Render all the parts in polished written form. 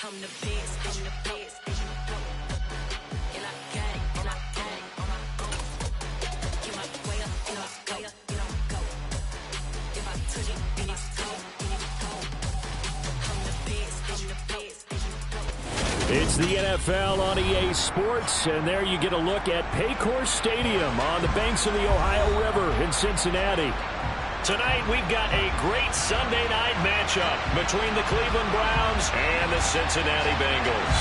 I'm the best, I'm the best, and I got it, and I got it on my own. Get my way up, and I go, and I go. If I touch it, then it's cold, then it's cold. I'm the best, I'm the best, It's the NFL on EA Sports, and there you get a look at Paycor Stadium on the banks of the Ohio River in Cincinnati. Tonight, we've got a great Sunday night matchup between the Cleveland Browns and the Cincinnati Bengals.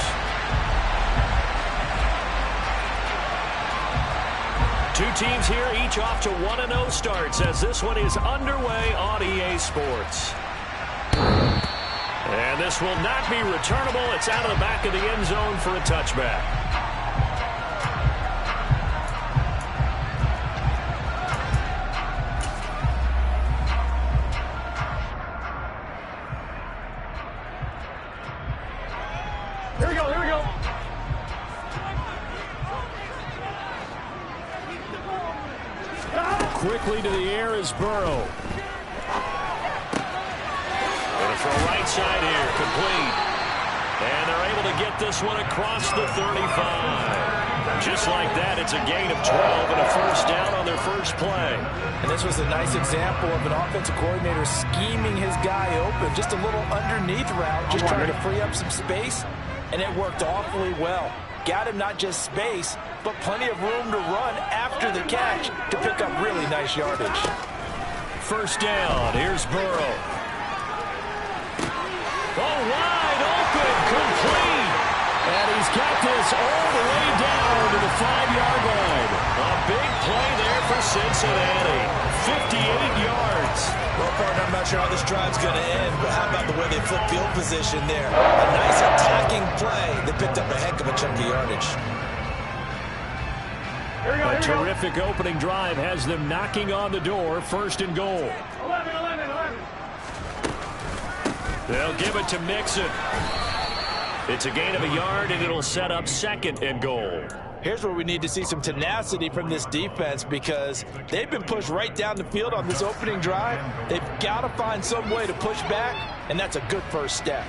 Two teams here, each off to 1-0 starts as this one is underway on EA Sports. And this will not be returnable. It's out of the back of the end zone for a touchback. Here we go, here we go. Quickly to the air is Burrow. Going to throw right side here, complete. And they're able to get this one across the 35. Just like that, it's a gain of 12 and a first down on their first play. And this was a nice example of an offensive coordinator scheming his guy open. Just a little underneath route, just trying to free up some space. And it worked awfully well. Got him not just space, but plenty of room to run after the catch to pick up really nice yardage. First down, here's Burrow. Oh, wide open, complete. And he's got this all the way down to the 5-yard line. A big play there for Cincinnati. 58 yards. Well, partner, I'm not sure how this drive's going to end, but how about the way they flip field position there? A nice attacking play that picked up a heck of a chunk of yardage. Here we go, A here we go. terrific opening drive has them knocking on the door, first and goal. 11, 11, 11. They'll give it to Mixon. It's a gain of a yard, and it'll set up second and goal. Here's where we need to see some tenacity from this defense because they've been pushed right down the field on this opening drive. They've got to find some way to push back, and that's a good first step.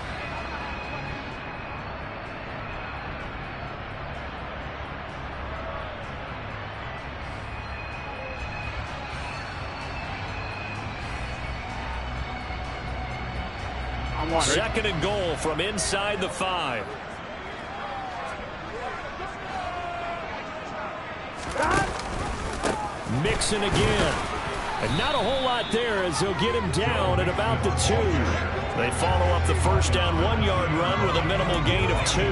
Second and goal from inside the 5. Mixon again. And not a whole lot there as he'll get him down at about the 2. They follow up the first down 1-yard run with a minimal gain of 2.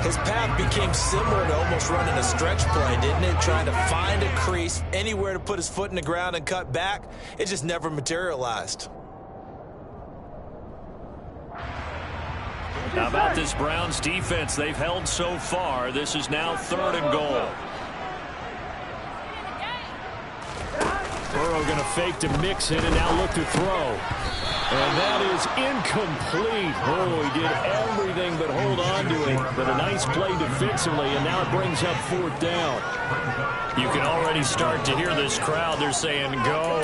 His path became similar to almost running a stretch play, didn't it? Trying to find a crease, anywhere to put his foot in the ground and cut back. It just never materialized. How about this Browns defense they've held so far? This is now third and goal. Burrow going to fake to Mixon and now look to throw. And that is incomplete. Oh, he did everything but hold on to it. But a nice play defensively, and now it brings up fourth down. You can already start to hear this crowd. They're saying, go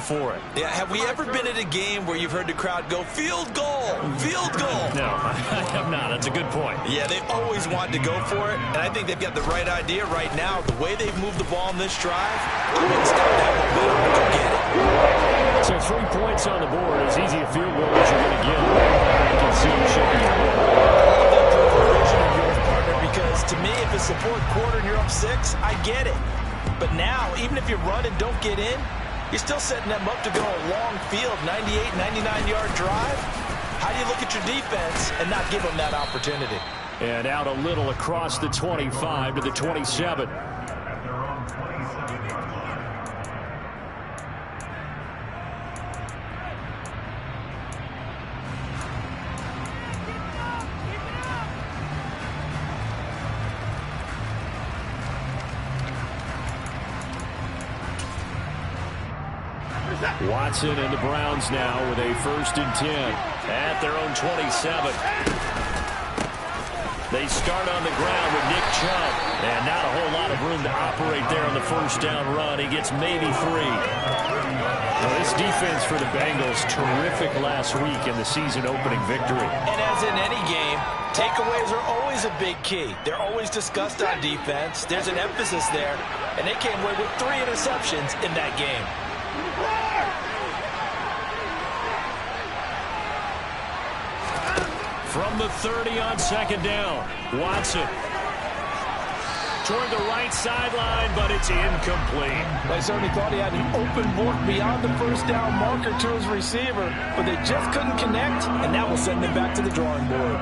for it. Yeah, have we ever been at a game where you've heard the crowd go, field goal, field goal? No, I have not. That's a good point. Yeah, they always want to go for it, and I think they've got the right idea right now. The way they've moved the ball in this drive, I wouldn't stop that momentum. Go get it. So 3 points on the board, as easy a field goal as you're going to get. I can see him shaking his head. That peripheral vision of yours, partner, because to me, if it's the fourth quarter and you're up 6, I get it. But now, even if you run and don't get in, you're still setting them up to go a long field, 98, 99-yard drive. How do you look at your defense and not give them that opportunity? And out a little across the 25 to the 27. Watson and the Browns now with a 1st and 10 at their own 27. They start on the ground with Nick Chubb, and not a whole lot of room to operate there on the first down run. He gets maybe 3. Well, this defense for the Bengals, terrific last week in the season-opening victory. And as in any game, takeaways are always a big key. They're always discussed on defense. There's an emphasis there, and they came away with 3 interceptions in that game. From the 30 on second down, Watson toward the right sideline, but it's incomplete. They certainly thought he had an open book beyond the first down marker to his receiver, but they just couldn't connect, and that will send them back to the drawing board.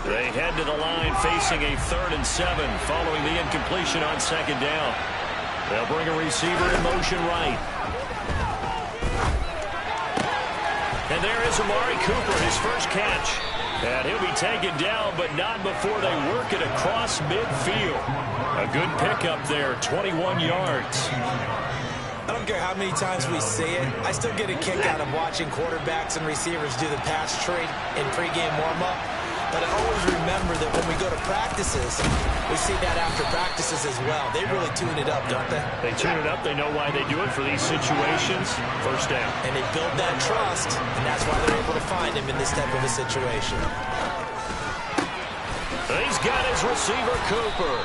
They head to the line facing a 3rd and 7 following the incompletion on second down. They'll bring a receiver in motion right. And there is Amari Cooper, his first catch. And he'll be taken down, but not before they work it across midfield. A good pickup there, 21 yards. I don't care how many times we see it. I still get a kick out of watching quarterbacks and receivers do the pass trade in pregame warm-up. But I always remember that when we go to practices, we see that after practices as well. They really tune it up, don't they? They tune it up. They know why they do it for these situations. First down. And they build that trust, and that's why they're able to find him in this type of a situation. He's got his receiver, Cooper.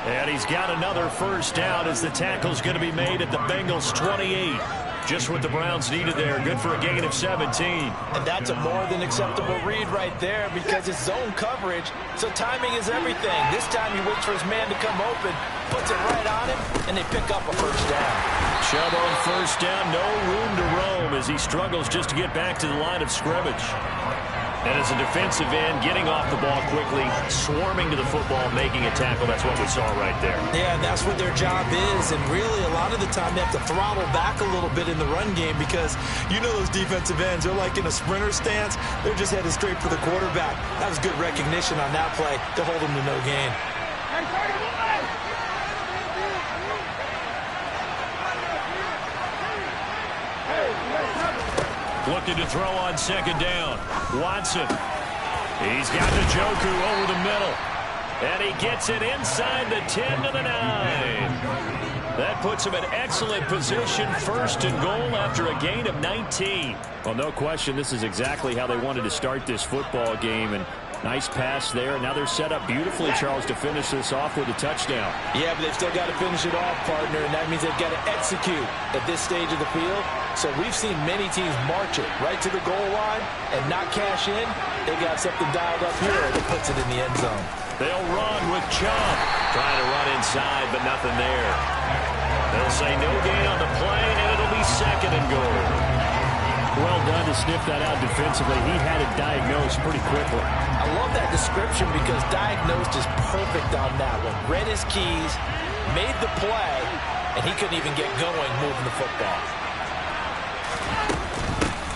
And he's got another first down as the tackle's going to be made at the Bengals' 28. Just what the Browns needed there. Good for a gain of 17. And that's a more than acceptable read right there because it's zone coverage, so timing is everything. This time he waits for his man to come open, puts it right on him, and they pick up a first down. Chubb on first down, no room to roam as he struggles just to get back to the line of scrimmage. And as a defensive end, getting off the ball quickly, swarming to the football, making a tackle. That's what we saw right there. Yeah, and that's what their job is. And really, a lot of the time, they have to throttle back a little bit in the run game because you know those defensive ends, they're like in a sprinter stance. They're just headed straight for the quarterback. That was good recognition on that play to hold them to no gain. Looking to throw on second down. Watson. He's got Njoku over the middle. And he gets it inside the 10 to the 9. That puts him in excellent position. 1st and goal after a gain of 19. Well, no question, this is exactly how they wanted to start this football game. And nice pass there. Now they're set up beautifully, Charles, to finish this off with a touchdown. Yeah, but they've still got to finish it off, partner, and that means they've got to execute at this stage of the field. So we've seen many teams march it right to the goal line and not cash in. They got something dialed up here that puts it in the end zone. They'll run with Chubb. Trying to run inside, but nothing there. They'll say no gain on the play, and it'll be 2nd and goal. Well done to sniff that out defensively. He had it diagnosed pretty quickly. I love that description because diagnosed is perfect on that one. Read his keys, made the play, and he couldn't even get going moving the football.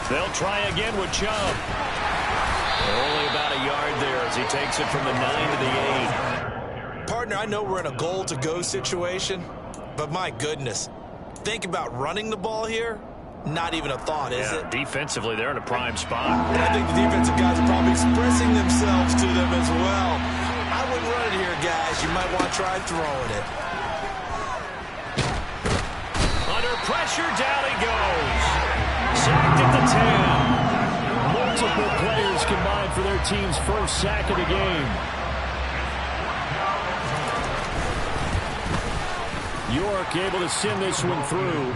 They'll try again with Chubb. Only about a yard there as he takes it from the 9 to the 8. Partner, I know we're in a goal-to-go situation, but my goodness, think about running the ball here. Not even a thought, is it? Defensively, they're in a prime spot. And I think the defensive guys are probably expressing themselves to them as well. I wouldn't run it here, guys. You might want to try throwing it. Under pressure, down he goes. Sacked at the 10. Multiple players combined for their team's first sack of the game. York able to send this one through.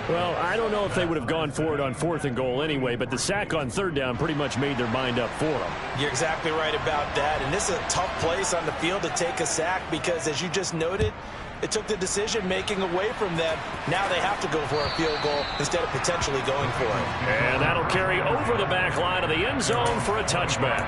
Well, I don't know if they would have gone for it on 4th and goal anyway, but the sack on 3rd down pretty much made their mind up for them. You're exactly right about that, and this is a tough place on the field to take a sack because, as you just noted, it took the decision-making away from them. Now they have to go for a field goal instead of potentially going for it. And that'll carry over the back line of the end zone for a touchback.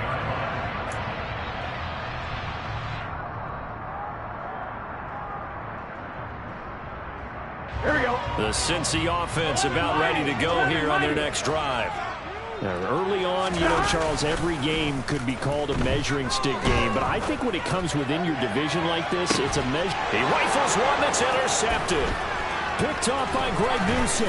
Here we go. The Cincy offense about ready to go here on their next drive. Now, early on, you know, Charles, every game could be called a measuring stick game, but I think when it comes within your division like this, it's a measure. He rifles one that's intercepted. Picked off by Greg Newsome.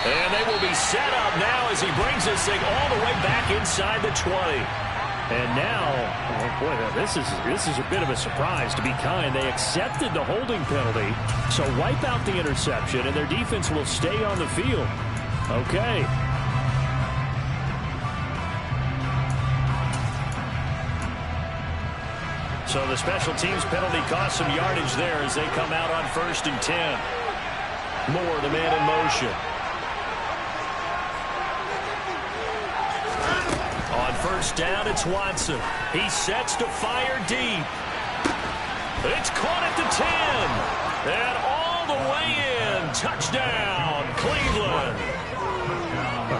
And they will be set up now as he brings this thing all the way back inside the 20. And now, oh boy, this is a bit of a surprise. To be kind, they accepted the holding penalty, so wipe out the interception, and their defense will stay on the field. Okay. So the special teams penalty cost some yardage there as they come out on 1st and 10. Moore, the man in motion. On 1st down, it's Watson. He sets to fire deep. It's caught at the 10. And all the way in. Touchdown, Cleveland.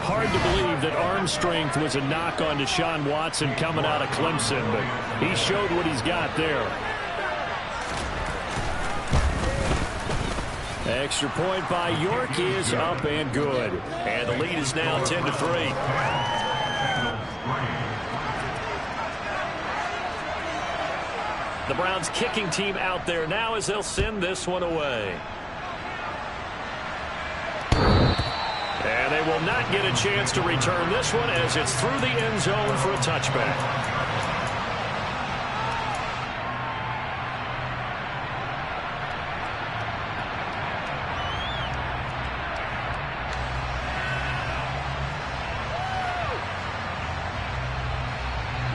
Hard to believe that arm strength was a knock on Deshaun Watson coming out of Clemson, but he showed what he's got there. Extra point by York is up and good. And the lead is now 10-3. The Browns kicking team out there now as they'll send this one away. And they will not get a chance to return this one as it's through the end zone for a touchback.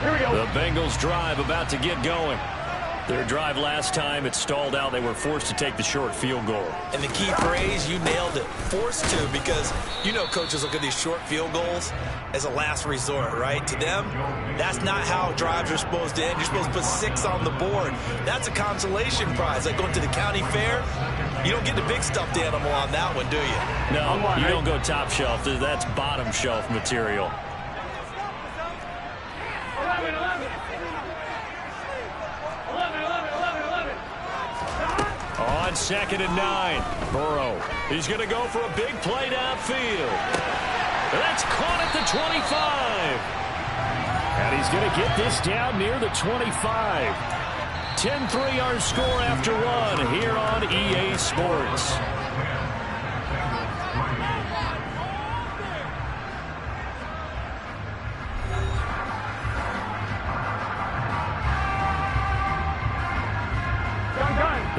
Here we go. The Bengals drive about to get going. Their drive last time, it stalled out. They were forced to take the short field goal. And the key phrase, you nailed it, forced to, because you know coaches look at these short field goals as a last resort, right? To them, that's not how drives are supposed to end. You're supposed to put 6 on the board. That's a consolation prize. Like going to the county fair, you don't get the big stuffed animal on that one, do you? No, you don't go top shelf. That's bottom shelf material. On 2nd and 9, Burrow. He's going to go for a big play downfield. That's caught at the 25. And he's going to get this down near the 25. 10-3 our score after 1 here on EA Sports.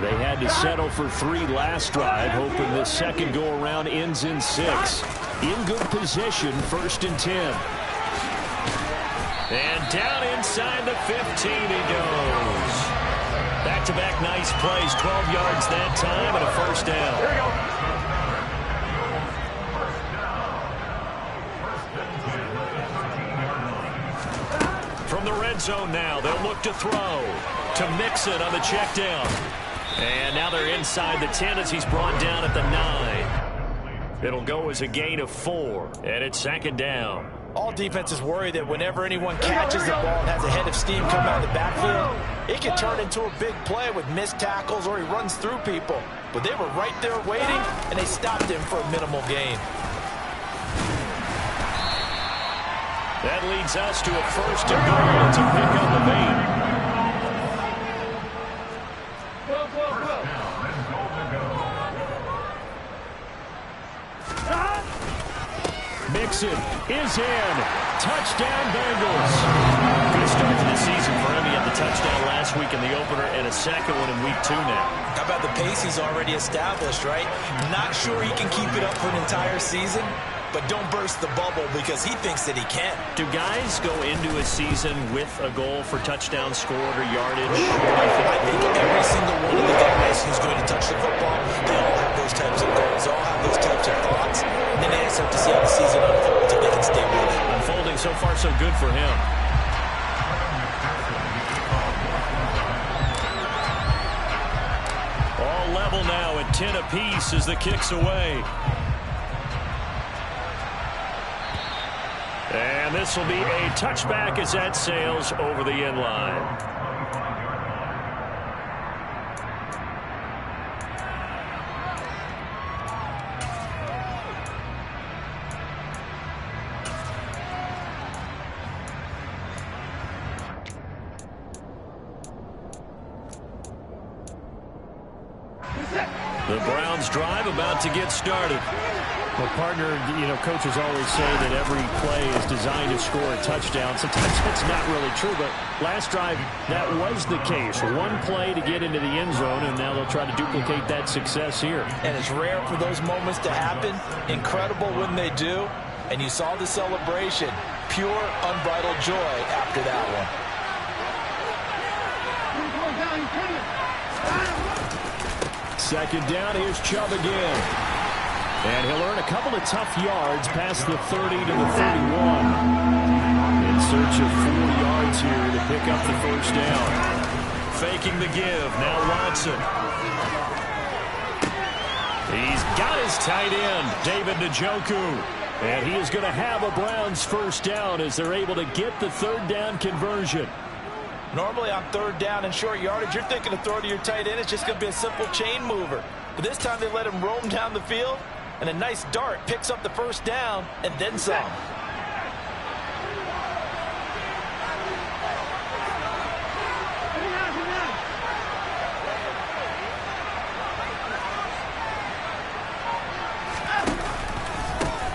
They had to settle for 3 last drive, hoping this second go-around ends in 6. In good position, 1st and 10. And down inside the 15 he goes. Back-to-back nice plays, 12 yards that time and a 1st down. Here we go. From the red zone now, they'll look to throw. To Mixon on the check down. And now they're inside the 10 as he's brought down at the 9. It'll go as a gain of 4, and it's 2nd down. All defenses worry that whenever anyone catches the ball and has a head of steam come out of the backfield, it can turn into a big play with missed tackles or he runs through people. But they were right there waiting, and they stopped him for a minimal gain. That leads us to a 1st and goal to pick up the bait. Mixon is in. Touchdown, Bengals. Good start to the season for him. He had the touchdown last week in the opener and a second one in week 2 now. How about the pace he's already established, right? Not sure he can keep it up for an entire season, but don't burst the bubble because he thinks that he can. Do guys go into a season with a goal for touchdown scored or yardage? I think every single one of the guys who's going to touch the football, they all have those types of goals. They all have those types of thoughts. And then they just have to see how the season unfolds if they can stay with it. Unfolding so far so good for him. All level now at 10 apiece as the kick's away. And this will be a touchback as that sails over the end line. Set. The Browns drive about to get started. Well, partner, coaches always say that every play is designed to score a touchdown. Sometimes that's not really true, but last drive, that was the case. One play to get into the end zone, and now they'll try to duplicate that success here. And it's rare for those moments to happen. Incredible when they do. And you saw the celebration. Pure, unbridled joy after that one. Second down, here's Chubb again. And he'll earn a couple of tough yards past the 30 to the 31. In search of 4 yards here to pick up the first down. Faking the give, now Watson. He's got his tight end, David Njoku. And he is going to have a Browns first down as they're able to get the third down conversion. Normally on third down and short yardage, you're thinking to throw to your tight end. It's just going to be a simple chain mover. But this time they let him roam down the field, and a nice dart picks up the first down and then some.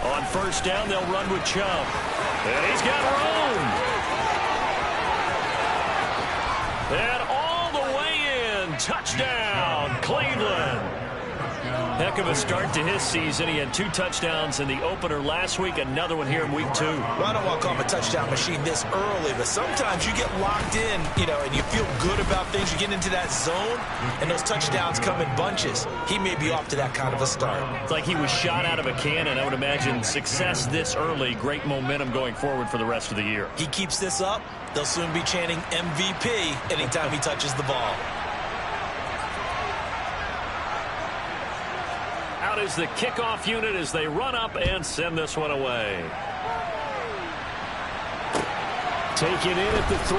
On first down, they'll run with Chubb. And he's got room. And all the way in. Touchdown, Cleveland. Heck of a start to his season. He had 2 touchdowns in the opener last week, another one here in week 2. Well, I don't want to call him a touchdown machine this early, but sometimes you get locked in, and you feel good about things. You get into that zone, and those touchdowns come in bunches. He may be off to that kind of a start. It's like he was shot out of a cannon. I would imagine success this early, great momentum going forward for the rest of the year. He keeps this up, they'll soon be chanting MVP anytime he touches the ball. Out is the kickoff unit as they run up and send this one away. Taken in at the 3.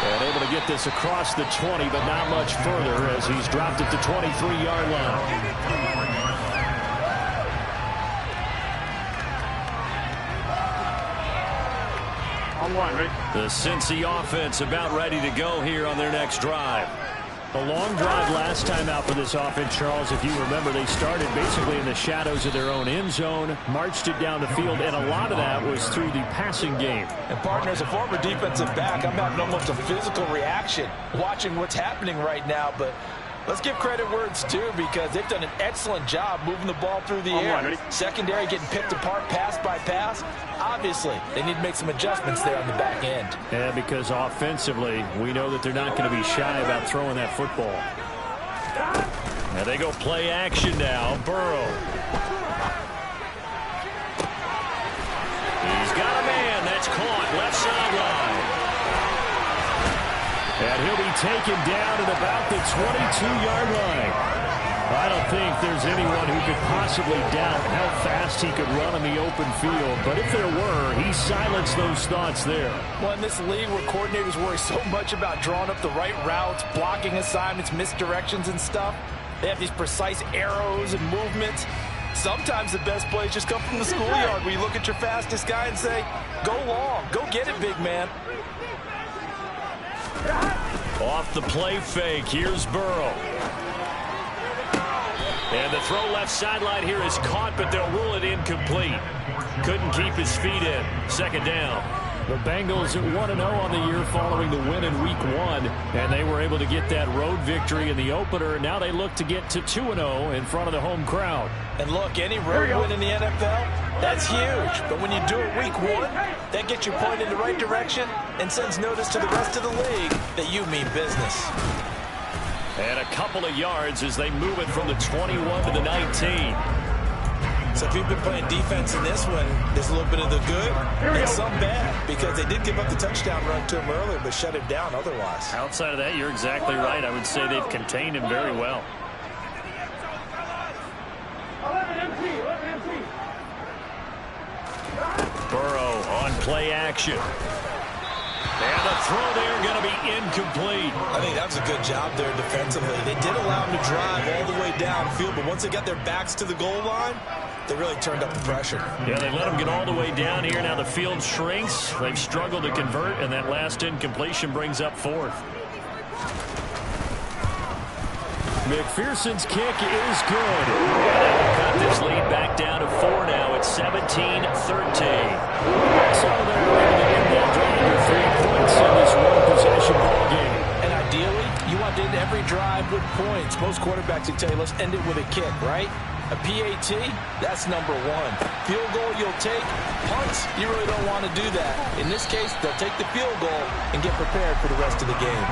And able to get this across the 20, but not much further as he's dropped at the 23-yard line. The Cincy offense about ready to go here on their next drive. A long drive last time out for this offense, Charles. If you remember, they started basically in the shadows of their own end zone, marched it down the field, and a lot of that was through the passing game. And, partner, as a former defensive back, I'm having almost a physical reaction watching what's happening right now. But let's give credit where it's due because they've done an excellent job moving the ball through the air. Secondary getting picked apart pass by pass. Obviously, they need to make some adjustments there on the back end. Yeah, because offensively, we know that they're not going to be shy about throwing that football. Now they go play action now. Burrow. He's got a man. That's caught. Left sideline. And he'll be taken down at about the 22-yard line. I don't think there's anyone who could possibly doubt how fast he could run in the open field. But if there were, he silenced those thoughts there. Well, in this league where coordinators worry so much about drawing up the right routes, blocking assignments, misdirections and stuff, they have these precise arrows and movements. Sometimes the best plays just come from the schoolyard where you look at your fastest guy and say, go long, go get it, big man. Off the play fake, here's Burrow. And the throw left sideline here is caught, but they'll rule it incomplete. Couldn't keep his feet in. Second down. The Bengals at 1-0 on the year following the win in Week 1. And they were able to get that road victory in the opener. And now they look to get to 2-0 in front of the home crowd. And look, any road win in the NFL, that's huge. But when you do it Week 1, that gets you pointed in the right direction and sends notice to the rest of the league that you mean business. And a couple of yards as they move it from the 21 to the 19. So if you've been playing defense in this one, there's a little bit of the good and some bad because they did give up the touchdown run to him earlier but shut him down otherwise. Outside of that, you're exactly right. I would say they've contained him very well. Burrow on play action. And the throw there going to be incomplete. I think that was a good job there defensively. They did allow him to drive all the way downfield, but once they got their backs to the goal line, they really turned up the pressure. Yeah, they let him get all the way down here. Now the field shrinks. They've struggled to convert, and that last incompletion brings up fourth. McPherson's kick is good. And that will cut this lead back down to 4 now. It's 17-13. So they're able to get that drive to 3 points in this one-possession ball game. And ideally, you want to end every drive with points. Most quarterbacks would tell you, let's end it with a kick, right? A PAT, that's number 1. Field goal you'll take. Punts, you really don't want to do that. In this case, they'll take the field goal and get prepared for the rest of the game.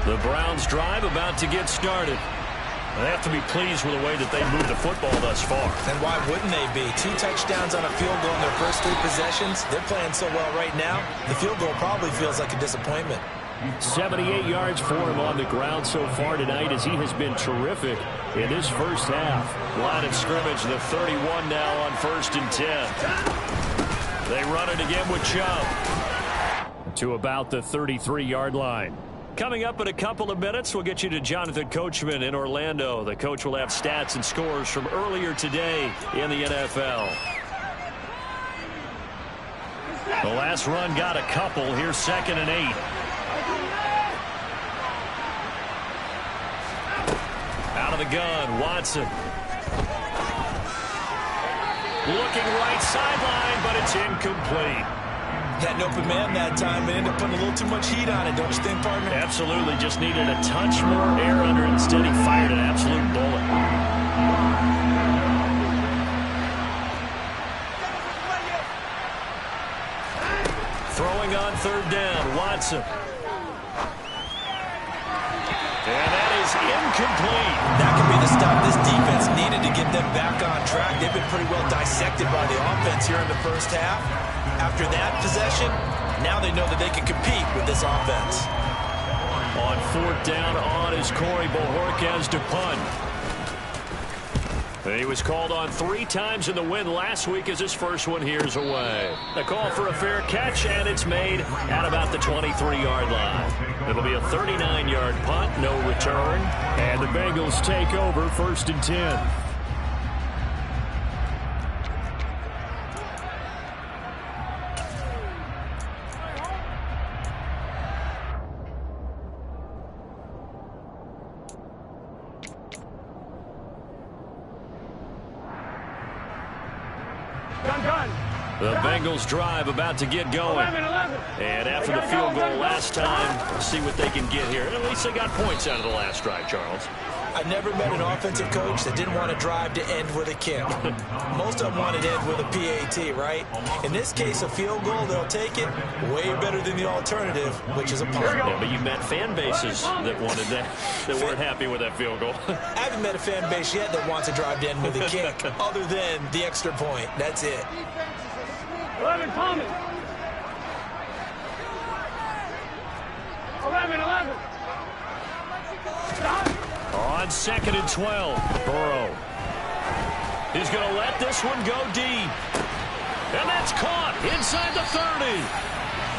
The Browns drive about to get started. They have to be pleased with the way that they moved the football thus far. And why wouldn't they be? 2 touchdowns on a field goal in their first 3 possessions. They're playing so well right now, the field goal probably feels like a disappointment. 78 yards for him on the ground so far tonight as he has been terrific in this first half. Line of scrimmage, the 31 now on 1st and 10. They run it again with Chubb to about the 33-yard line. Coming up in a couple of minutes, we'll get you to Jonathan Coachman in Orlando. The coach will have stats and scores from earlier today in the NFL. The last run got a couple. Here's 2nd and 8. Out of the gun, Watson. Looking right sideline, but it's incomplete. Had an open man that time and ended up putting a little too much heat on it, don't you think, partner? Absolutely. Just needed a touch more air under it. Instead, he fired an absolute bullet. Throwing on 3rd down, Watson. And that is incomplete. That could be the stop this defense needed to get them back on track. They've been pretty well dissected by the offense here in the first half. After that possession, now they know that they can compete with this offense. On 4th down on is Corey Bojorquez to punt. He was called on 3 times in the win last week as his first one here's away. The call for a fair catch, and it's made at about the 23-yard line. It'll be a 39-yard punt, no return. And the Bengals take over 1st and 10. The Bengals drive about to get going. And after the field goal last time, we'll see what they can get here. And at least they got points out of the last drive, Charles. I never met an offensive coach that didn't want to drive to end with a kick. Most of them wanted to end with a PAT, right? In this case, a field goal, they'll take it. Way better than the alternative, which is a punt. Yeah, but you met fan bases that wanted that, that weren't happy with that field goal. I haven't met a fan base yet that wants to drive to end with a kick, other than the extra point. That's it. 11 coming. 11. On 2nd and 12, Burrow. He's going to let this one go deep. And that's caught inside the 30.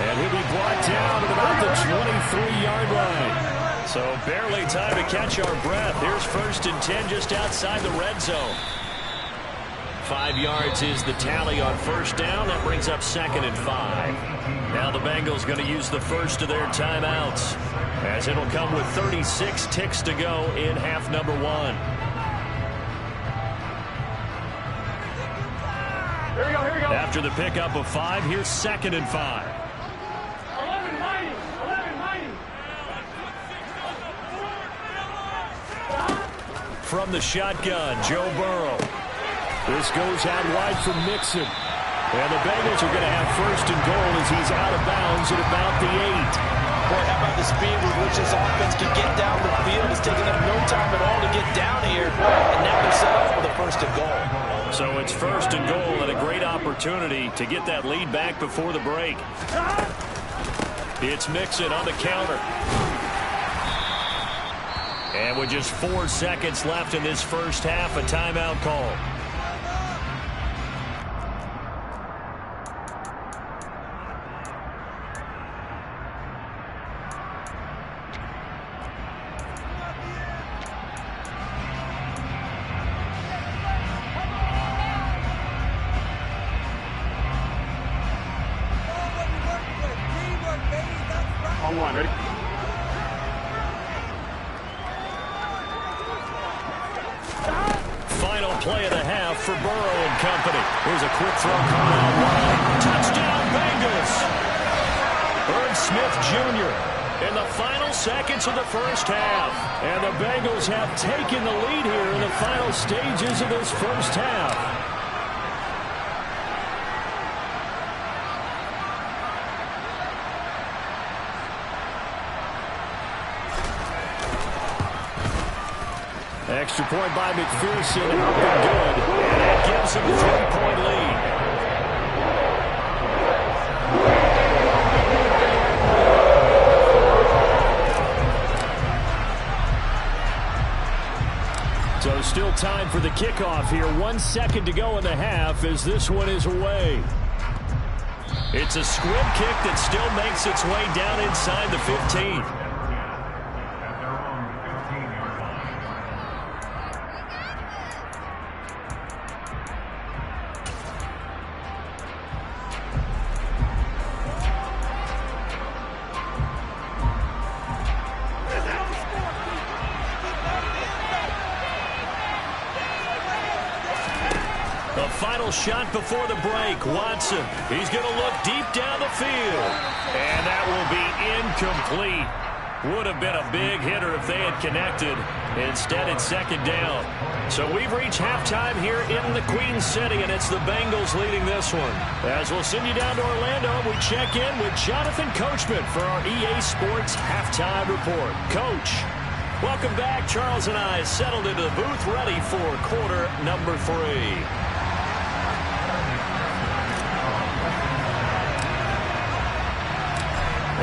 And he'll be brought down at about the 23-yard line. So barely time to catch our breath. Here's 1st and 10 just outside the red zone. 5 yards is the tally on 1st down. That brings up 2nd and 5. Now the Bengals going to use the first of their timeouts, as it'll come with 36 ticks to go in half number 1. Here we go. After the pickup of 5, here's 2nd and 5. 11 mighty. From the shotgun, Joe Burrow. This goes out wide from Mixon. And the Bengals are going to have 1st and goal as he's out of bounds at about the 8. Boy, how about the speed with which this offense can get down the field? It's taking them no time at all to get down here. And now they're set up for the 1st and goal. So it's 1st and goal and a great opportunity to get that lead back before the break. It's Mixon on the counter. And with just 4 seconds left in this first half, a timeout call. handoff for Burrow and company. Here's a quick throw coming out wide. Touchdown, Bengals! Herb Smith Jr. in the final seconds of the first half. And the Bengals have taken the lead here in the final stages of this first half. Extra point by McPherson, up and good. And that gives him a 3-point lead. So still time for the kickoff here. 1 second to go in the half as this one is away. It's a squib kick that still makes its way down inside the 15. Shot before the break. Watson, he's going to look deep down the field. And that will be incomplete. Would have been a big hitter if they had connected. Instead, it's second down. So we've reached halftime here in the Queen City, and it's the Bengals leading this one. As we'll send you down to Orlando, we check in with Jonathan Coachman for our EA Sports Halftime Report. Coach, welcome back. Charles and I settled into the booth ready for quarter number 3.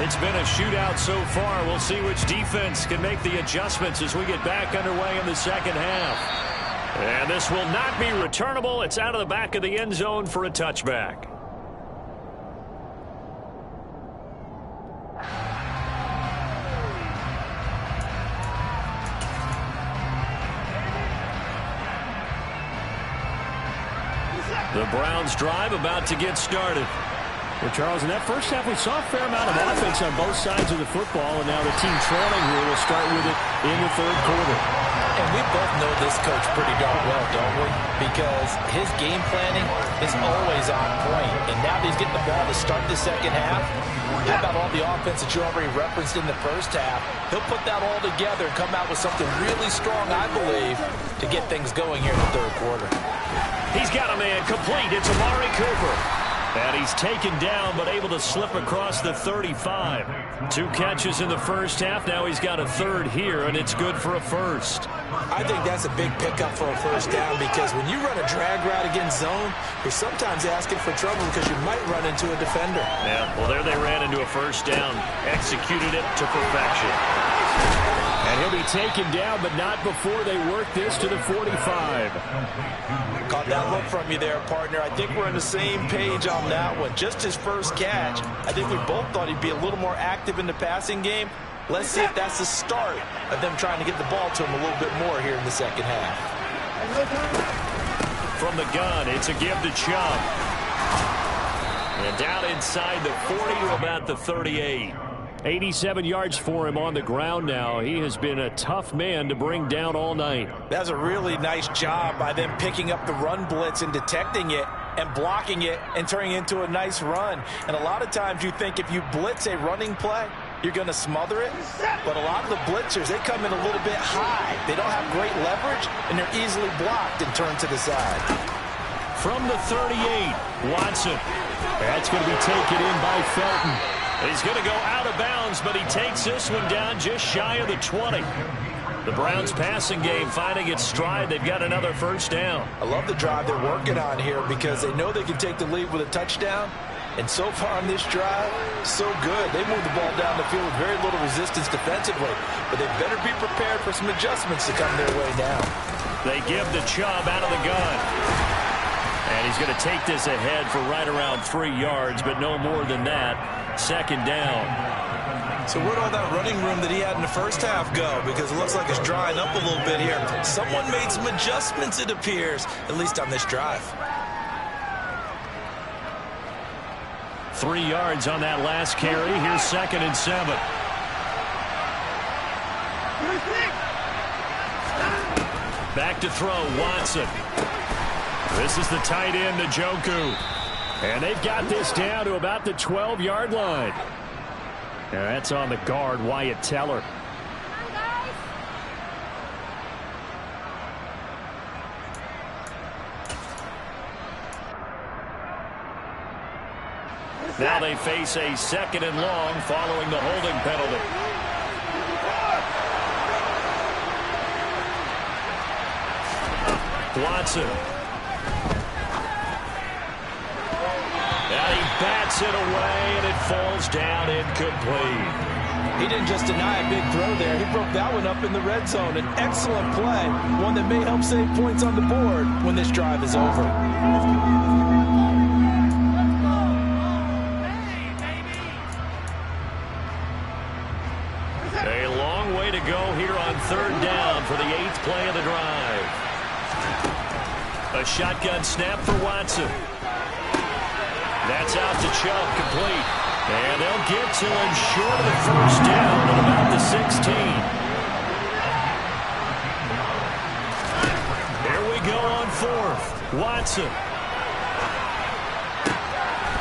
It's been a shootout so far. We'll see which defense can make the adjustments as we get back underway in the second half. And this will not be returnable. It's out of the back of the end zone for a touchback. The Browns drive about to get started. Well, Charles, in that first half, we saw a fair amount of offense on both sides of the football, and now the team trailing here will start with it in the third quarter. And we both know this coach pretty darn well, don't we? Because his game planning is always on point. And now that he's getting the ball to start the second half, how about all the offense that you already referenced in the first half? He'll put that all together and come out with something really strong, I believe, to get things going here in the third quarter. He's got a man complete. It's Amari Cooper. And he's taken down, but able to slip across the 35. 2 catches in the first half. Now he's got a third here, and it's good for a first. I think that's a big pickup for a first down because when you run a drag route against zone, you're sometimes asking for trouble because you might run into a defender. Yeah, well, there they ran into a first down. Executed it to perfection. And he'll be taken down, but not before they work this to the 45. Caught that look from you there, partner. I think we're on the same page on that one. Just his first catch. I think we both thought he'd be a little more active in the passing game. Let's see if that's the start of them trying to get the ball to him a little bit more here in the second half. From the gun, it's a give to Chubb. And down inside the 40 to about the 38. 87 yards for him on the ground now. He has been a tough man to bring down all night. That's a really nice job by them picking up the run blitz and detecting it and blocking it and turning it into a nice run. And a lot of times you think if you blitz a running play, you're going to smother it. But a lot of the blitzers, they come in a little bit high. They don't have great leverage, and they're easily blocked and turned to the side. From the 38, Watson. That's going to be taken in by Felton. He's going to go out of bounds, but he takes this one down just shy of the 20. The Browns passing game finding its stride. They've got another first down. I love the drive they're working on here because they know they can take the lead with a touchdown. And so far on this drive, so good. They moved the ball down the field with very little resistance defensively. But they better be prepared for some adjustments to come their way now. They give the Chubb out of the gun. And he's going to take this ahead for right around 3 yards, but no more than that. Second down. So where'd all that running room that he had in the first half go? Because it looks like it's drying up a little bit here. Someone made some adjustments, it appears, at least on this drive. 3 yards on that last carry. Here's 2nd and 7. Back to throw, Watson. This is the tight end, Njoku. And they've got this down to about the 12-yard line. And that's on the guard, Wyatt Teller. Now they face a 2nd and long following the holding penalty. Watson. And he bats it away, and it falls down incomplete. He didn't just deny a big throw there. He broke that one up in the red zone. An excellent play, one that may help save points on the board when this drive is over. A long way to go here on 3rd down for the 8th play of the drive. A shotgun snap for Watson. That's out to Chubb, complete. And they'll get to him short of the 1st down at about the 16. Here we go on 4th. Watson.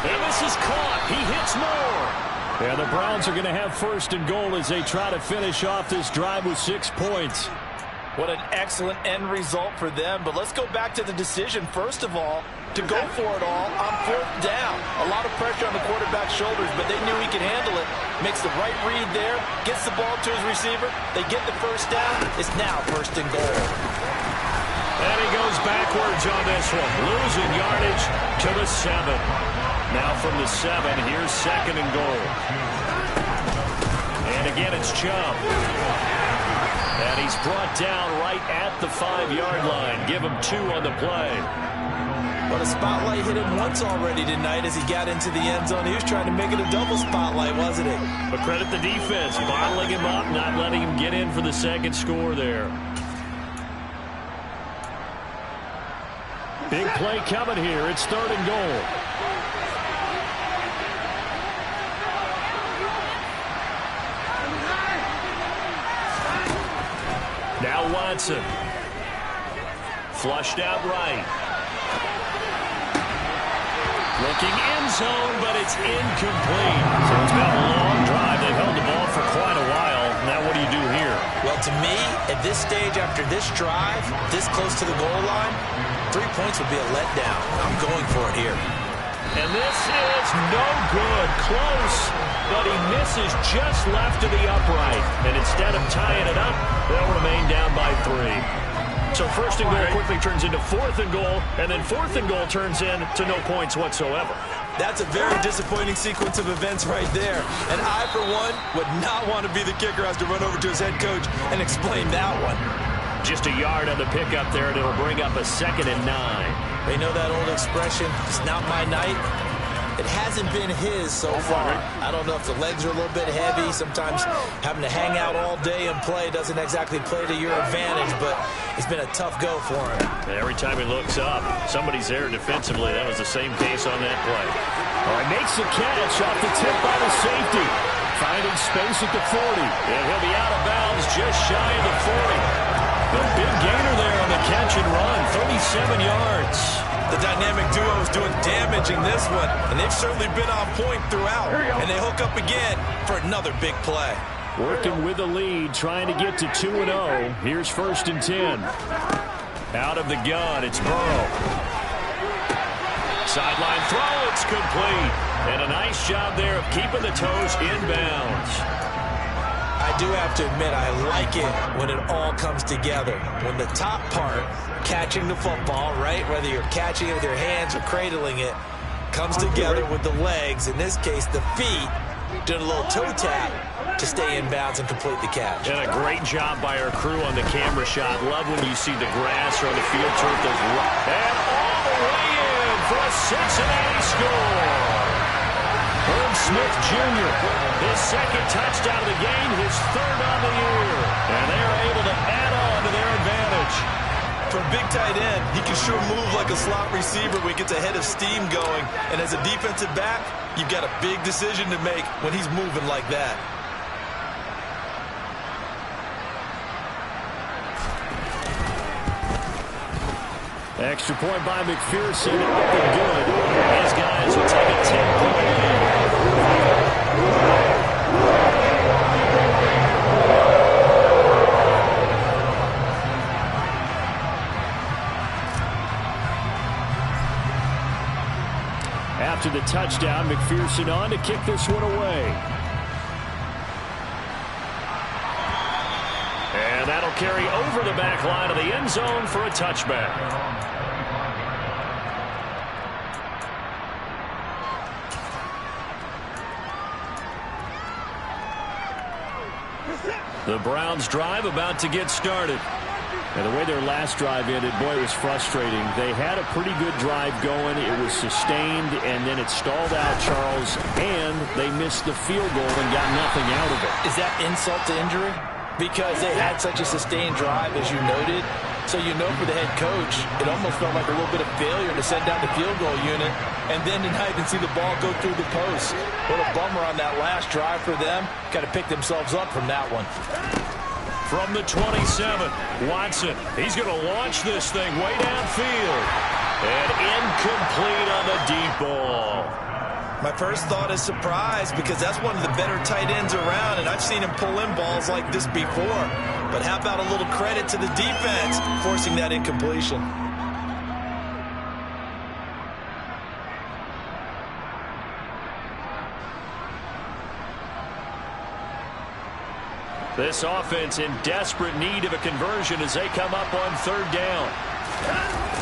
And this is caught. He hits more. And the Browns are going to have 1st and goal as they try to finish off this drive with 6 points. What an excellent end result for them. But let's go back to the decision, first of all, to go for it all on 4th down. A lot of pressure on the quarterback's shoulders, but they knew he could handle it. Makes the right read there, gets the ball to his receiver. They get the 1st down. It's now 1st and goal. And he goes backwards on this one, losing yardage to the 7. Now from the 7, here's 2nd and goal. And again, it's Chubb. And he's brought down right at the 5-yard line. Give him 2 on the play. But a spotlight hit him once already tonight as he got into the end zone. He was trying to make it a double spotlight, wasn't it? But credit the defense, bottling him up, not letting him get in for the 2nd score there. Big play coming here. It's 3rd and goal. Now Watson. Flushed out right. Looking end zone, but it's incomplete. So it's been a long drive. They've held the ball for quite a while. Now what do you do here? Well, to me, at this stage after this drive, this close to the goal line, 3 points would be a letdown. I'm going for it here. And this is no good. Close, but he misses just left of the upright. And instead of tying it up, they'll remain down by 3. So 1st and goal quickly turns into 4th and goal, and then 4th and goal turns into no points whatsoever. That's a very disappointing sequence of events right there. And I, for one, would not want to be the kicker who has to run over to his head coach and explain that one. Just a yard on the pickup there, and it'll bring up a 2nd and 9. They know that old expression, it's not my night. It hasn't been his so far. I don't know if the legs are a little bit heavy. Sometimes having to hang out all day and play doesn't exactly play to your advantage, but it's been a tough go for him. And every time he looks up, somebody's there defensively. That was the same case on that play. All right, makes the catch off the tip by the safety. Finding space at the 40. And he'll be out of bounds just shy of the 40. A big gainer there on the catch and run, 37 yards. The dynamic duo is doing damage in this one, and they've certainly been on point throughout. And they hook up again for another big play. Working with the lead, trying to get to 2-0. Here's 1st and 10. Out of the gun, it's Burrow. Sideline throw, it's complete. And a nice job there of keeping the toes inbounds. I do have to admit, I like it when it all comes together. When the top part, catching the football, right, whether you're catching it with your hands or cradling it, comes together with the legs, in this case the feet, doing a little toe tap to stay in bounds and complete the catch. And a great job by our crew on the camera shot. Love when you see the grass or the field turf. And all the way in for a Cincinnati score. Herb Smith Jr., his 2nd touchdown of the game, his 3rd on the year. And they are able to add on to their advantage. For a big tight end, he can sure move like a slot receiver when he gets a head of steam going. And as a defensive back, you've got a big decision to make when he's moving like that. Extra point by McPherson, up and good. These guys will take a 10-point lead. After the touchdown, McPherson on to kick this one away. And that'll carry over the back line of the end zone for a touchback. The Browns drive about to get started. And the way their last drive ended, boy, it was frustrating. They had a pretty good drive going. It was sustained, and then it stalled out, Charles, and they missed the field goal and got nothing out of it. Is that insult to injury? Because they had such a sustained drive, as you noted. So you know for the head coach, it almost felt like a little bit of failure to send down the field goal unit, and then to not even see the ball go through the post. What a bummer on that last drive for them. Got to pick themselves up from that one. From the 27, Watson. He's going to launch this thing way downfield. And incomplete on the deep ball. My first thought is surprise, because that's one of the better tight ends around, and I've seen him pull in balls like this before. But how about a little credit to the defense forcing that incompletion? This offense in desperate need of a conversion as they come up on third down.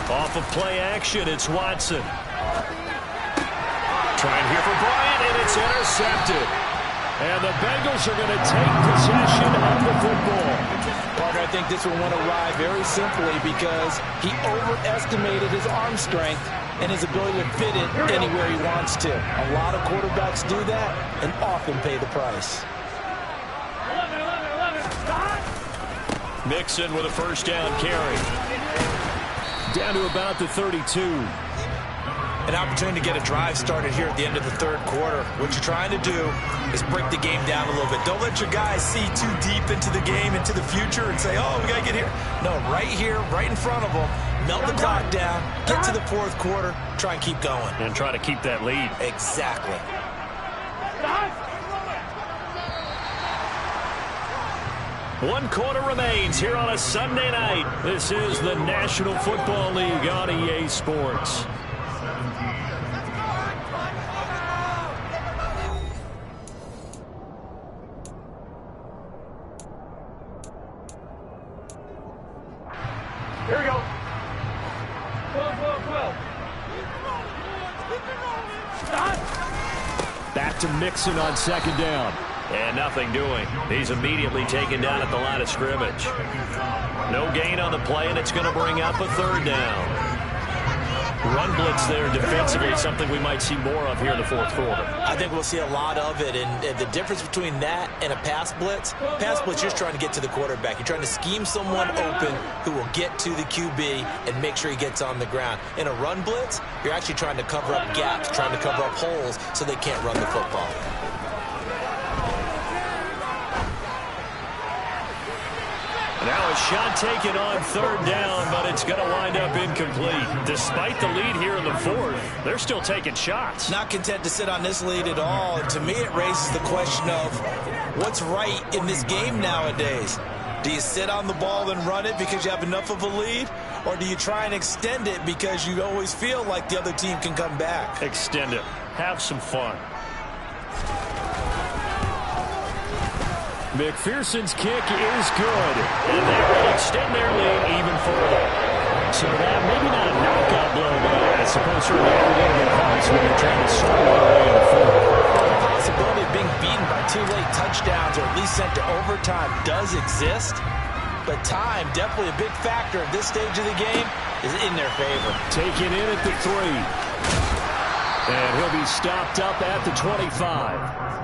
Off of play action, it's Watson. Trying here for Bryant, and it's intercepted. And the Bengals are going to take possession of the football. Parker, I think this one went awry very simply because he overestimated his arm strength and his ability to fit it anywhere he wants to. A lot of quarterbacks do that and often pay the price. Mixon with a first down carry. Down to about the 32. An opportunity to get a drive started here at the end of the third quarter. What you're trying to do is break the game down a little bit. Don't let your guys see too deep into the game, into the future, and say, oh, we got to get here. No, right here, right in front of them, melt the clock down, get to the fourth quarter, try and keep going. And try to keep that lead. Exactly. One quarter remains here on a Sunday night. This is the National Football League on EA Sports. Here we go. 12, 12, 12. Back to Mixon on second down. And nothing doing. He's immediately taken down at the line of scrimmage. No gain on the play, and it's going to bring up a third down. Run blitz there defensively, something we might see more of here in the fourth quarter. I think we'll see a lot of it, and the difference between that and a pass blitz, you're just trying to get to the quarterback. You're trying to scheme someone open who will get to the QB and make sure he gets on the ground. In a run blitz, you're actually trying to cover up gaps, trying to cover up holes so they can't run the football. Now a shot taken on third down, but it's going to wind up incomplete. Despite the lead here in the fourth, they're still taking shots. Not content to sit on this lead at all. And to me, it raises the question of what's right in this game nowadays. Do you sit on the ball and run it because you have enough of a lead? Or do you try and extend it because you always feel like the other team can come back? Extend it. Have some fun. McPherson's kick is good, and they will extend their lead even further. So that maybe not a knockout blow, but I suppose certainly everything helps when you're trying to start all the way in the fourth. The possibility of being beaten by 2 late touchdowns or at least sent to overtime does exist, but time, definitely a big factor at this stage of the game, is in their favor. Taken in at the 3. And he'll be stopped up at the 25.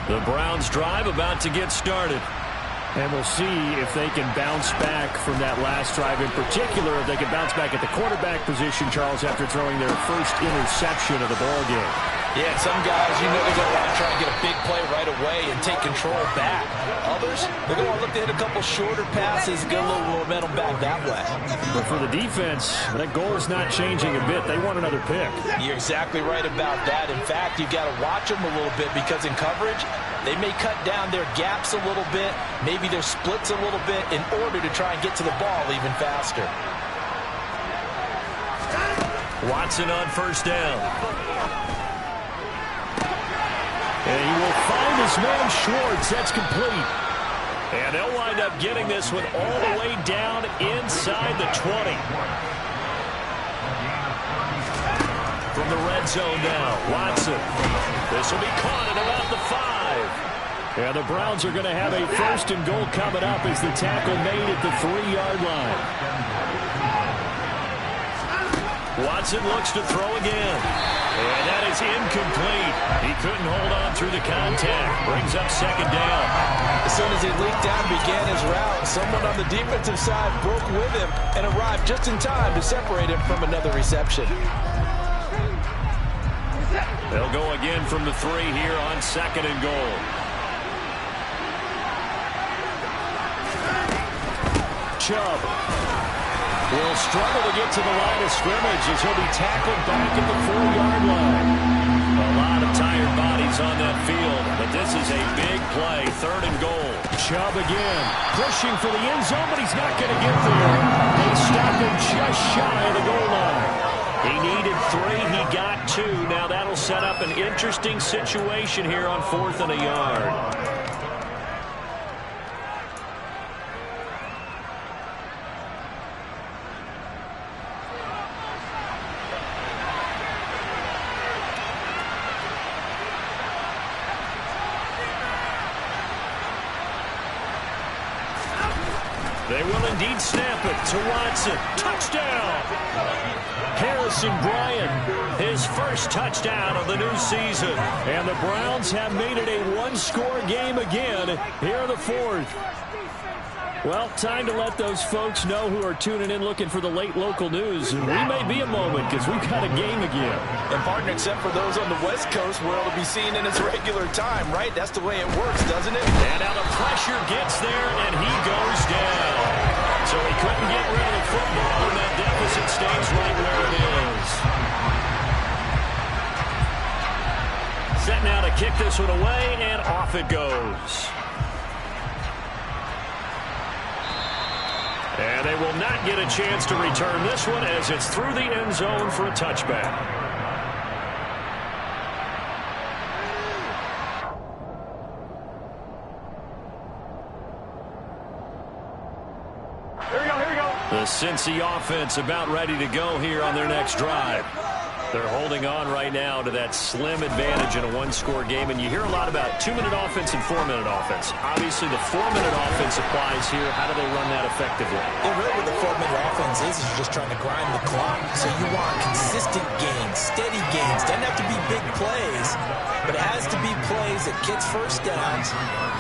The Browns drive about to get started. And we'll see if they can bounce back from that last drive. In particular, if they can bounce back at the quarterback position, Charles, after throwing their first interception of the ball game. Yeah, some guys, they're going to want to try and get a big play right away and take control back. Others, they're going to want to look to hit a couple shorter passes, get a little momentum back that way. But for the defense, that goal is not changing a bit. They want another pick. You're exactly right about that. In fact, you've got to watch them a little bit because in coverage, they may cut down their gaps a little bit, maybe their splits a little bit in order to try and get to the ball even faster. Watson on first down. And he will find his man Schwartz. That's complete. And they'll wind up getting this one all the way down inside the 20. From the red zone now, Watson. This will be caught at about the 5. And the Browns are going to have a first and goal coming up as the tackle made at the 3-yard line. Watson looks to throw again. And that is incomplete. He couldn't hold on through the contact. Brings up second down. As soon as he leaked out and began his route, someone on the defensive side broke with him and arrived just in time to separate him from another reception. They'll go again from the 3 here on second and goal. Chubb will struggle to get to the line of scrimmage as he'll be tackled back at the 4-yard line. A lot of tired bodies on that field, but this is a big play, third and goal. Chubb again, pushing for the end zone, but he's not going to get there. They stop him just shy of the goal line. He needed 3, he got 2. Now that'll set up an interesting situation here on 4th and a yard. They will indeed snap it to Watson. Touchdown! Harrison Bryant, his first touchdown of the new season. And the Browns have made it a one-score game again here in the 4th. Well, time to let those folks know who are tuning in looking for the late local news. And we may be a moment because we've got a game again. And partner, except for those on the West Coast, where it'll be seen in its regular time, right? That's the way it works, doesn't it? And now the pressure gets there, and he goes down. So he couldn't get rid of the football, and that deficit stays right where it is. Set now to kick this one away, and off it goes. And they will not get a chance to return this one as it's through the end zone for a touchback. Here we go. The Cincy offense about ready to go here on their next drive. They're holding on right now to that slim advantage in a one-score game. And you hear a lot about 2-minute offense and 4-minute offense. Obviously, the 4-minute offense applies here. How do they run that effectively? Yeah, really what the 4-minute offense is you're just trying to grind the clock. So you want consistent gains, steady gains. Doesn't have to be big plays, but it has to be plays that gets first downs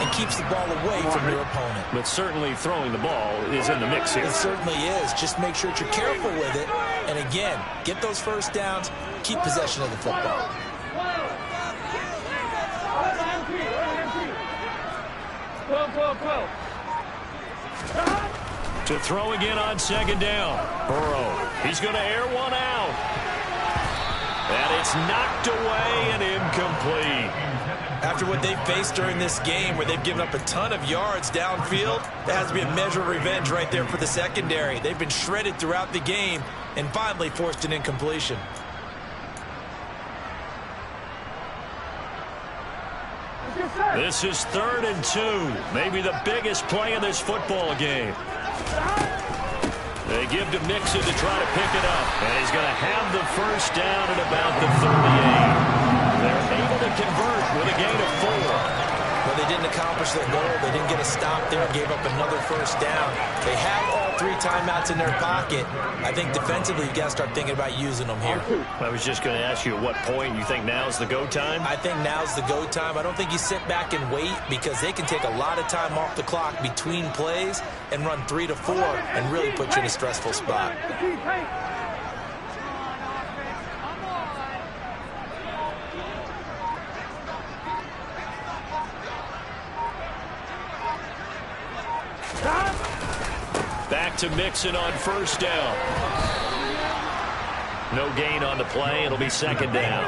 and keeps the ball away from your opponent. But certainly throwing the ball is in the mix here. It certainly is. Just make sure that you're careful with it. And again, get those first downs, keep possession of the football. To throw again on second down. Burrow, he's going to air one out. And it's knocked away and incomplete. After what they've faced during this game, where they've given up a ton of yards downfield, that has to be a measure of revenge right there for the secondary. They've been shredded throughout the game and finally forced an incompletion. This is 3rd and 2. Maybe the biggest play in this football game. They give to Mixon to try to pick it up. And he's going to have the first down at about the 38. They're able to convert with a gain of 4. Well, they didn't accomplish their goal. They didn't get a stop there and gave up another first down. They have all 3 timeouts in their pocket. I think defensively you got to start thinking about using them here. I was just going to ask you at what point you think now's the go time? I think now's the go time. I don't think you sit back and wait because they can take a lot of time off the clock between plays and run 3 to 4 and really put you in a stressful spot. Back to Mixon on first down. No gain on the play. It'll be second down.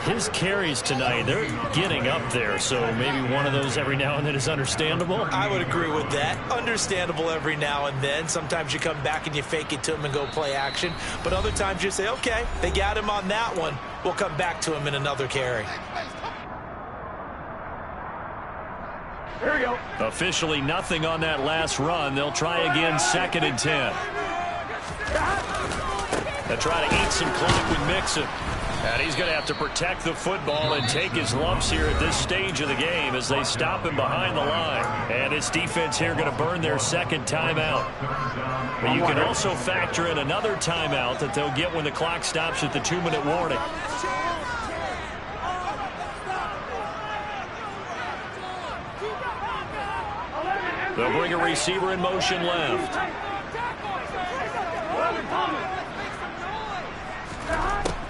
His carries tonight, they're getting up there, so maybe one of those every now and then is understandable. I would agree with that. Understandable every now and then. Sometimes you come back and you fake it to him and go play action. But other times you say, okay, they got him on that one. We'll come back to him in another carry. Here we go. Officially nothing on that last run. They'll try again, 2nd and 10. They'll try to eat some clock with Mixon. And he's going to have to protect the football and take his lumps here at this stage of the game as they stop him behind the line. And his defense here going to burn their 2nd timeout. But you can also factor in another timeout that they'll get when the clock stops at the 2-minute warning. They'll bring a receiver in motion left.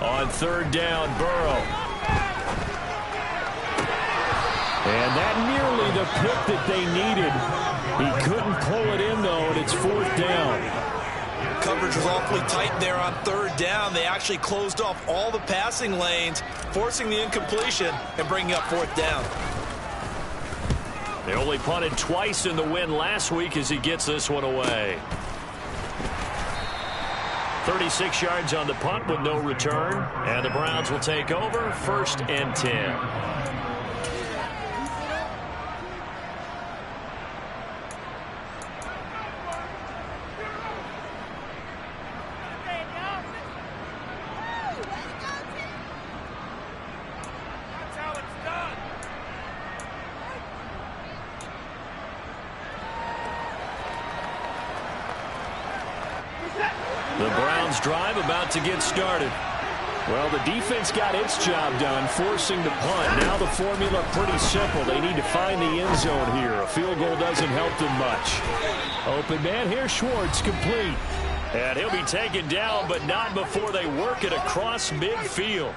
On 3rd down, Burrow. And that nearly the pick that they needed. He couldn't pull it in, though, and it's 4th down. Coverage was awfully tight there on 3rd down. They actually closed off all the passing lanes, forcing the incompletion and bringing up 4th down. They only punted twice in the win last week as he gets this one away. 36 yards on the punt with no return. And the Browns will take over, 1st and 10. The Browns drive about to get started. Well, the defense got its job done, forcing the punt. Now the formula pretty simple. They need to find the end zone here. A field goal doesn't help them much. Open man here, Schwartz, complete. And he'll be taken down, but not before they work it across midfield.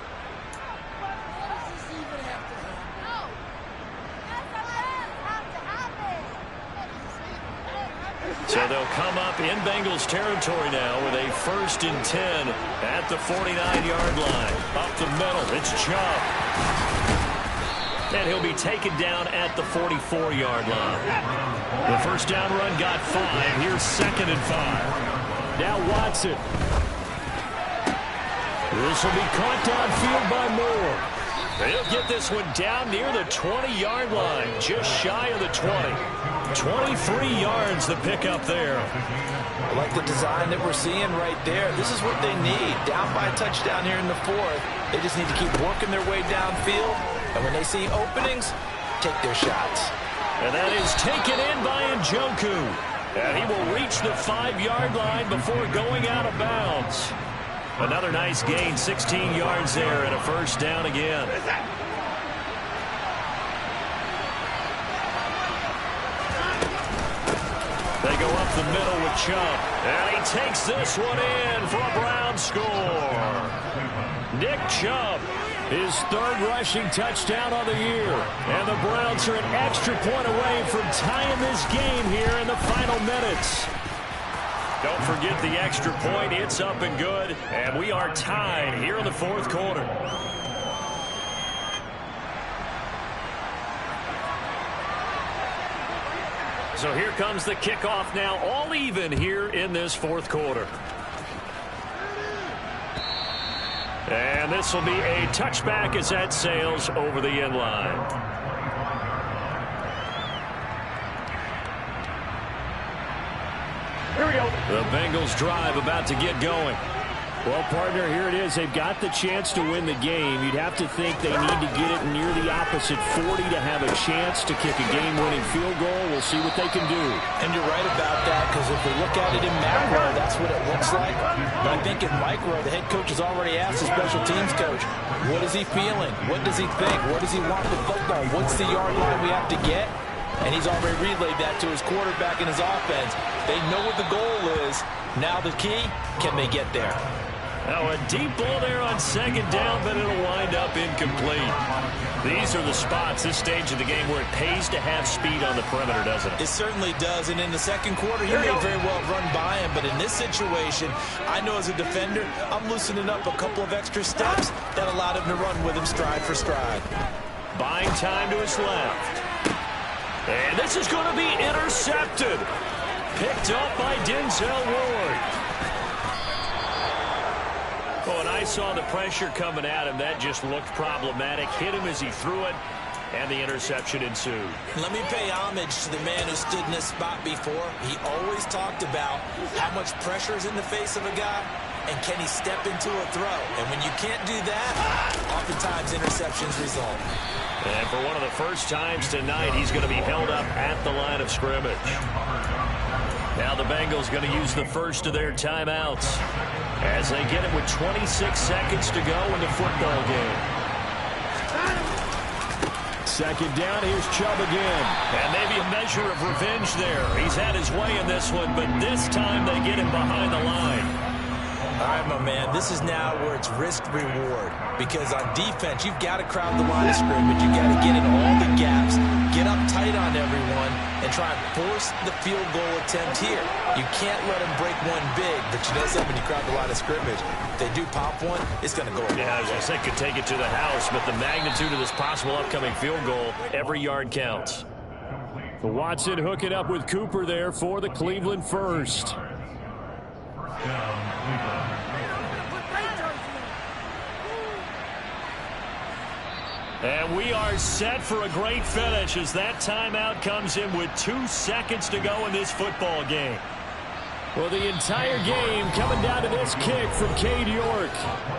So they'll come up in Bengals territory now with a 1st and 10 at the 49-yard line. Up the middle, it's Chubb. And he'll be taken down at the 44-yard line. The first down run got 5. Here's 2nd and 5. Now Watson. This will be caught downfield by Moore. They'll get this one down near the 20-yard line, just shy of the 20. 23 yards the pick up there. I like the design that we're seeing right there. This is what they need. Down by a touchdown here in the 4th. They just need to keep working their way downfield. And when they see openings, take their shots. And that is taken in by Njoku. And he will reach the 5-yard line before going out of bounds. Another nice gain, 16 yards there, and a first down again. They go up the middle with Chubb. And he takes this one in for a Brown score. Nick Chubb, his 3rd rushing touchdown of the year. And the Browns are an extra point away from tying this game here in the final minutes. Don't forget the extra point. It's up and good. And we are tied here in the 4th quarter. So here comes the kickoff now, all even here in this 4th quarter. And this will be a touchback as that sails over the end line. Here we go. The Bengals drive about to get going. Well, partner, here it is. They've got the chance to win the game. You'd have to think they need to get it near the opposite 40 to have a chance to kick a game-winning field goal. We'll see what they can do. And you're right about that, because if we look at it in macro, that's what it looks like. But I think in micro, the head coach has already asked the special teams coach, what is he feeling? What does he think? Where does he want the football? What's the yard line we have to get? And he's already relayed that to his quarterback and his offense. They know what the goal is. Now the key, can they get there? Now a deep ball there on second down, but it'll wind up incomplete. These are the spots, this stage of the game, where it pays to have speed on the perimeter, doesn't it? It certainly does, and in the second quarter, he may very well run by him, but in this situation, I know as a defender, I'm loosening up a couple of extra steps that allowed him to run with him stride for stride. Buying time to his left. And this is going to be intercepted. Picked up by Denzel Ward. Oh, and I saw the pressure coming at him. That just looked problematic. Hit him as he threw it, and the interception ensued. Let me pay homage to the man who stood in this spot before. He always talked about how much pressure is in the face of a guy, and can he step into a throw. And when you can't do that, oftentimes interceptions result. And for one of the first times tonight, he's going to be held up at the line of scrimmage. Now the Bengals going to use the first of their timeouts as they get it with 26 seconds to go in the football game. Second down, here's Chubb again. And maybe a measure of revenge there. He's had his way in this one, but this time they get him behind the line. All right, my man, this is now where it's risk-reward. Because on defense, you've got to crowd the line of scrimmage. You've got to get in all the gaps, get up tight on everyone, and try and force the field goal attempt here. You can't let them break one big, but you know something, when you crowd the line of scrimmage, if they do pop one, it's going to go away. Yeah, I was going to say, could take it to the house, but the magnitude of this possible upcoming field goal, every yard counts. Watson hooking up with Cooper there for the Cleveland first. And we are set for a great finish as that timeout comes in with 2 seconds to go in this football game. Well, the entire game coming down to this kick from Cade York.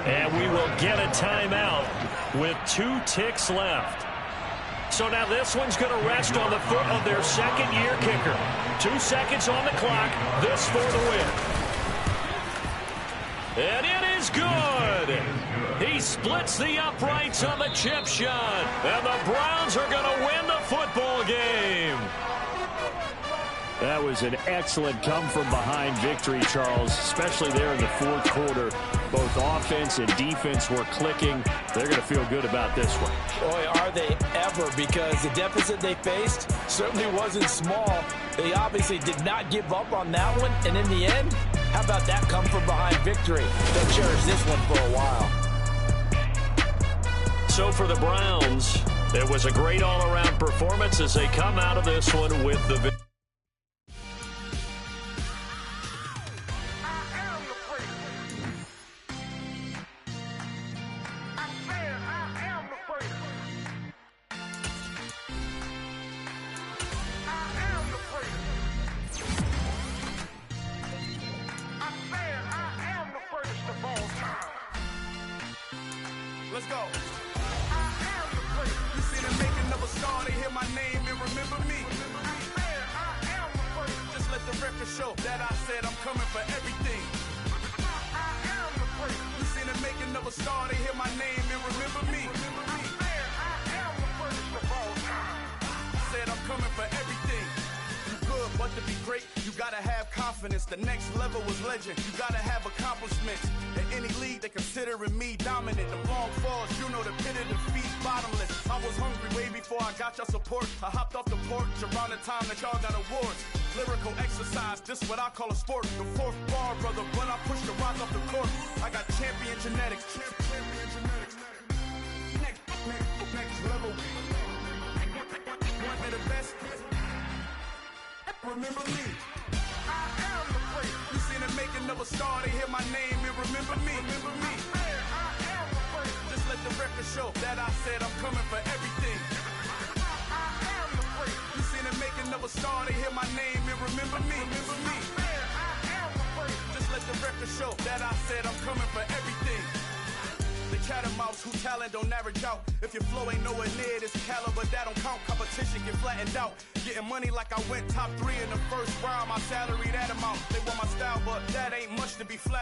And we will get a timeout with 2 ticks left. So now this one's going to rest on the foot of their second-year kicker. 2 seconds on the clock. This for the win. And it is good. He splits the uprights on the chip shot. And the Browns are going to win the football game. That was an excellent come-from-behind victory, Charles, especially there in the fourth quarter. Both offense and defense were clicking. They're going to feel good about this one. Boy, are they ever, because the deficit they faced certainly wasn't small. They obviously did not give up on that one, and in the end, how about that come-from-behind victory? They'll cherish this one for a while. So for the Browns, it was a great all-around performance as they come out of this one with the victory. Let's go. I am the great. You see the making of a star, they hear my name and remember me. I am the great. Just let the record show that I said I'm coming for everything. I am the great. You see the making of a star, they hear my name and remember me. I am the greatest of all time. Said I'm coming for everything. You good, but to be great, you gotta have confidence. The next level was legend. You gotta have accomplishments. In any league, they considering me dominant. The long falls, you know the pit of defeat, bottomless. I was hungry way before I got your support. I hopped off the porch around the time that y'all got awards. Lyrical exercise, this what I call a sport. The fourth bar, brother, when I push the rock off the court. I got champion genetics. Champion genetics. Next level. One of the best. Remember me. I am the great. You seen the making of a star, they hear my name and remember me. Remember me. I am the great. Just let the record show that I said I'm coming for everything. I am the great. You seen the making of a star, they hear my name and remember me. Remember me. I am the great. Just let the record show that I said I'm coming for everything. The cat and mouse who talent don't average out. If your flow ain't nowhere near this caliber, that don't count. Competition get flattened out. Getting money like I went top 3 in the first round. My salary that amount. They want my style, but that ain't much to be flattered.